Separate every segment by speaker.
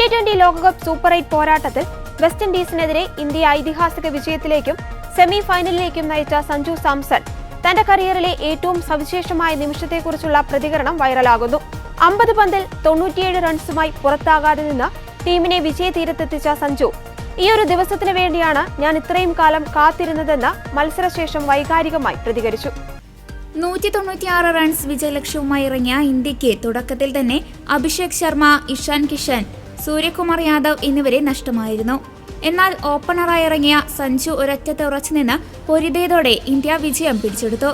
Speaker 1: T20 ലോകകപ്പ് super 8 പോരാട്ടത്തിൽ west ഇൻഡീസിനെതിരെ India ഐതിഹാസിക വിജയത്തിലേക്കും സെമി ഫൈനലിലേക്കും നയിച്ച സഞ്ജു സാംസൺ തന്റെ കരിയറിലെ ഏറ്റവും സവിശേഷമായ നിമിഷത്തെക്കുറിച്ചുള്ള പ്രതികരണം വൈറലാകുന്നു. 50 പന്തിൽ 97 റൺസുമായി പുറത്താകാതെ നിന്ന് ടീമിനെ വിജയതീരത്തെത്തിച്ച സഞ്ജു ഈ ഒരു ദിവസത്തിന് വേണ്ടിയാണ് ഞാൻ ഇത്രയും കാലം കാത്തിരുന്നതെന്ന് മത്സരശേഷം വൈകാരികമായി പ്രതികരിച്ചു.
Speaker 2: 196 റൺസ് വിജയലക്ഷ്യവുമായി ഇറങ്ങിയ ഇന്ത്യക്ക് തുടക്കത്തിൽ തന്നെ അഭിഷേക് ശർമ്മ, ഇഷാൻ കിഷൻ, സൂര്യകുമാർ യാദവ് എന്നിവരെ നഷ്ടമായിരുന്നു. എന്നാൽ ഓപ്പണറായി ഇറങ്ങിയ സഞ്ജു ഒരറ്റത്ത് ഉറച്ചുനിന്ന് പൊരുതിയതോടെ ഇന്ത്യ വിജയം പിടിച്ചെടുത്തു.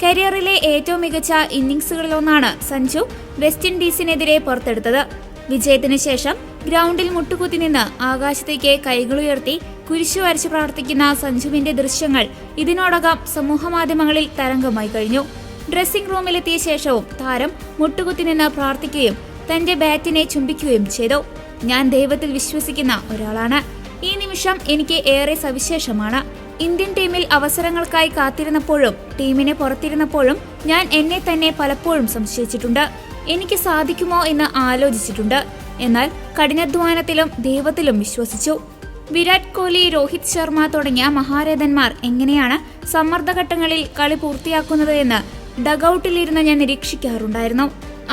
Speaker 2: കരിയറിലെ ഏറ്റവും മികച്ച ഇന്നിംഗ്സുകളിലൊന്നാണ് സഞ്ജു വെസ്റ്റ് ഇൻഡീസിനെതിരെ പുറത്തെടുത്തത്. വിജയത്തിന് ശേഷം ഗ്രൗണ്ടിൽ മുട്ടുകുത്തി നിന്ന് ആകാശത്തേക്ക് കൈകളുയർത്തി കുരിശു വരച്ച് പ്രാർത്ഥിക്കുന്ന സഞ്ജുവിന്റെ ദൃശ്യങ്ങൾ ഇതിനോടകം സമൂഹമാധ്യമങ്ങളിൽ തരംഗമായി കഴിഞ്ഞു. ഡ്രസ്സിംഗ് റൂമിലെത്തിയ ശേഷവും താരം മുട്ടുകുത്തി നിന്ന് പ്രാർത്ഥിക്കുകയും തന്റെ ബാറ്റിനെ ചുംബിക്കുകയും ചെയ്തു. ഞാൻ ദൈവത്തിൽ വിശ്വസിക്കുന്ന ഒരാളാണ്. ഈ നിമിഷം എനിക്ക് ഏറെ സവിശേഷമാണ്. ഇന്ത്യൻ ടീമിൽ അവസരങ്ങൾക്കായി കാത്തിരുന്നപ്പോഴും ടീമിനെ പുറത്തിരുന്നപ്പോഴും ഞാൻ എന്നെ തന്നെ പലപ്പോഴും സംശയിച്ചിട്ടുണ്ട്. എനിക്ക് സാധിക്കുമോ എന്ന് ആലോചിച്ചിട്ടുണ്ട്. എന്നാൽ കഠിനാധ്വാനത്തിലും ദൈവത്തിലും വിശ്വസിച്ചു. വിരാട് കോഹ്ലി, രോഹിത് ശർമ്മ തുടങ്ങിയ മഹാരഥന്മാർ എങ്ങനെയാണ് സമ്മർദ്ദഘട്ടങ്ങളിൽ കളി പൂർത്തിയാക്കുന്നത് എന്ന് ഡഗൌട്ടിലിരുന്ന് ഞാൻ നിരീക്ഷിക്കാറുണ്ടായിരുന്നു.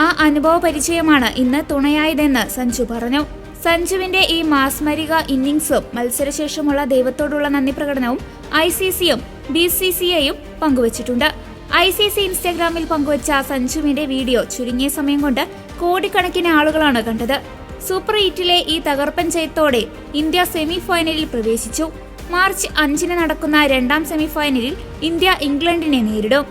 Speaker 2: ആ അനുഭവ പരിചയമാണ് ഇന്ന് തുണയായതെന്ന് സഞ്ജു പറഞ്ഞു. സഞ്ജുവിന്റെ ഈ മാസ്മരിക ഇന്നിംഗ്സും മത്സരശേഷമുള്ള ദൈവത്തോടുള്ള നന്ദി പ്രകടനവും ICCയും BCCIയും പങ്കുവച്ചിട്ടുണ്ട്. ICC ഇൻസ്റ്റാഗ്രാമിൽ പങ്കുവച്ച സഞ്ജുവിന്റെ വീഡിയോ ചുരുങ്ങിയ സമയം കൊണ്ട് കോടിക്കണക്കിന് ആളുകളാണ് കണ്ടത്. സൂപ്പർ 8ലെ ഈ തകർപ്പൻ ജയത്തോടെ ഇന്ത്യ സെമി ഫൈനലിൽ പ്രവേശിച്ചു. മാർച്ച് 5 നടക്കുന്ന രണ്ടാം സെമി ഫൈനലിൽ ഇന്ത്യ ഇംഗ്ലണ്ടിനെ നേരിടും.